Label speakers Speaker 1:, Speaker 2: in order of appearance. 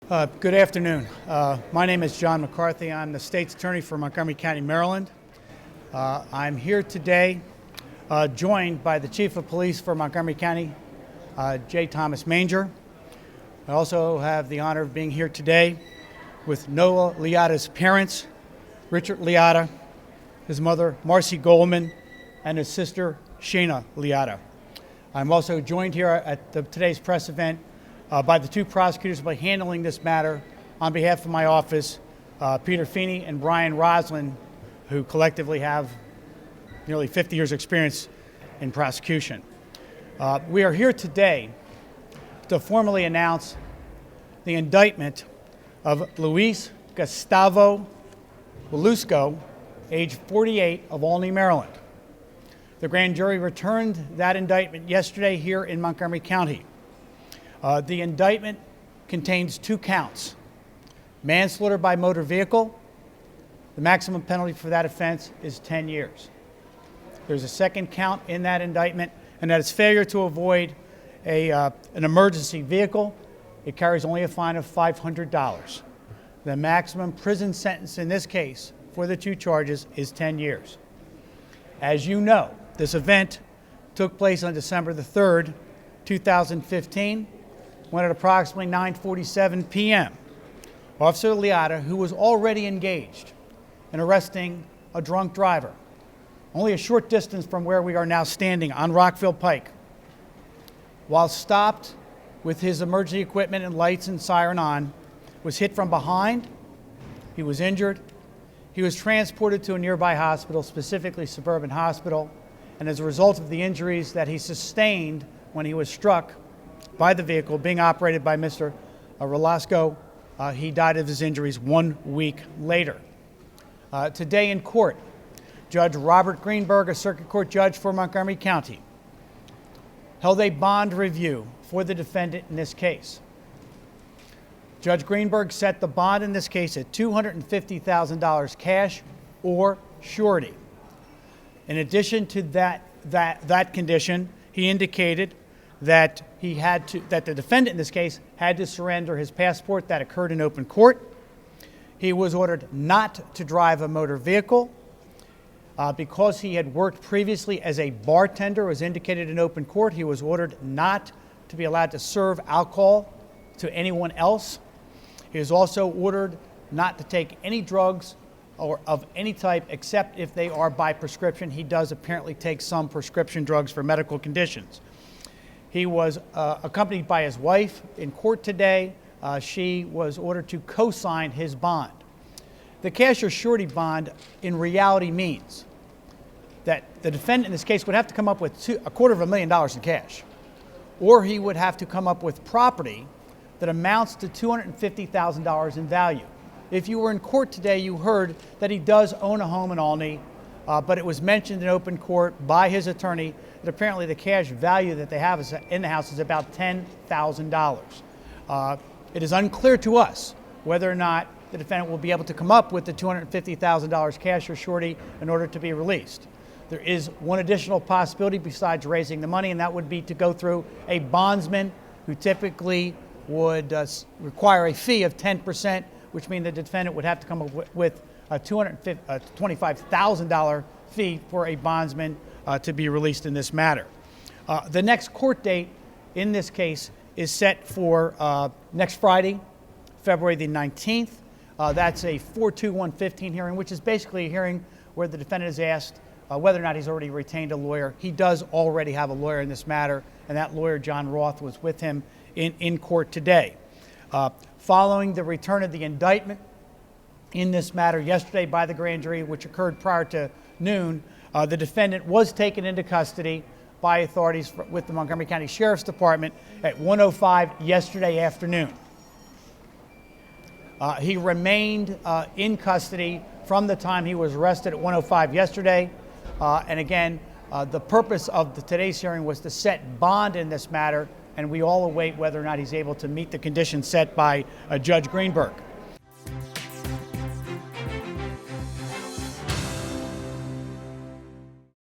Speaker 1: Good afternoon. My name is John McCarthy. I'm the state's attorney for Montgomery County, Maryland. I'm here today joined by the chief of police for Montgomery County, J. Thomas Manger. I also have the honor of being here today with Noah Leotta's parents, Richard Leotta, his mother, Marcy Goldman, and his sister, Shana Leotta. I'm also joined here at today's press event by the two prosecutors who are handling this matter on behalf of my office, Peter Feeney and Brian Roslin, who collectively have nearly 50 years' experience in prosecution. We are here today to formally announce the indictment of Luis Gustavo Reluzco, age 48, of Olney, Maryland. The grand jury returned that indictment yesterday here in Montgomery County. The indictment contains 2 counts: manslaughter by motor vehicle. The maximum penalty for that offense is 10 years. There's a second count in that indictment, and that is failure to avoid an emergency vehicle. It carries only a fine of $500. The maximum prison sentence in this case for the 2 charges is 10 years. As you know, this event took place on December the 3rd, 2015, when at approximately 9:47 p.m., Officer Leotta, who was already engaged in arresting a drunk driver, only a short distance from where we are now standing on Rockville Pike, while stopped with his emergency equipment and lights and siren on, was hit from behind. He was injured. He was transported to a nearby hospital, specifically Suburban Hospital, and as a result of the injuries that he sustained when he was struck by the vehicle being operated by Mr. Reluzco, he died of his injuries 1 week later. Today in court, Judge Robert Greenberg, a circuit court judge for Montgomery County, held a bond review for the defendant in this case. Judge Greenberg set the bond in this case at $250,000 cash or surety. In addition to that condition, he indicated that the defendant in this case had to surrender his passport. That occurred in open court. He was ordered not to drive a motor vehicle. Because he had worked previously as a bartender, as indicated in open court, he was ordered not to be allowed to serve alcohol to anyone else. He was also ordered not to take any drugs or of any type except if they are by prescription. He does apparently take some prescription drugs for medical conditions. He was accompanied by his wife in court today. She was ordered to co-sign his bond. The cash or surety bond in reality means that the defendant in this case would have to come up with $250,000 in cash, or he would have to come up with property that amounts to $250,000 in value. If you were in court today, you heard that he does own a home in Olney, but it was mentioned in open court by his attorney that apparently the cash value that they have in the house is about $10,000. It is unclear to us whether or not the defendant will be able to come up with the $250,000 cash or surety in order to be released. There is one additional possibility besides raising the money, and that would be to go through a bondsman who typically would require a fee of 10%, which means the defendant would have to come up with a $25,000 fee for a bondsman to be released in this matter. The next court date in this case is set for next Friday, February the 19th. That's a 42115 hearing, which is basically a hearing where the defendant is asked whether or not he's already retained a lawyer. He does already have a lawyer in this matter, and that lawyer, John Roth, was with him in court today. Following the return of the indictment in this matter yesterday by the grand jury, which occurred prior to noon, the defendant was taken into custody by authorities with the Montgomery County Sheriff's Department at 1:05 yesterday afternoon. He remained in custody from the time he was arrested at 1:05 yesterday. And again, the purpose of today's hearing was to set bond in this matter, and we all await whether or not he's able to meet the conditions set by Judge Greenberg.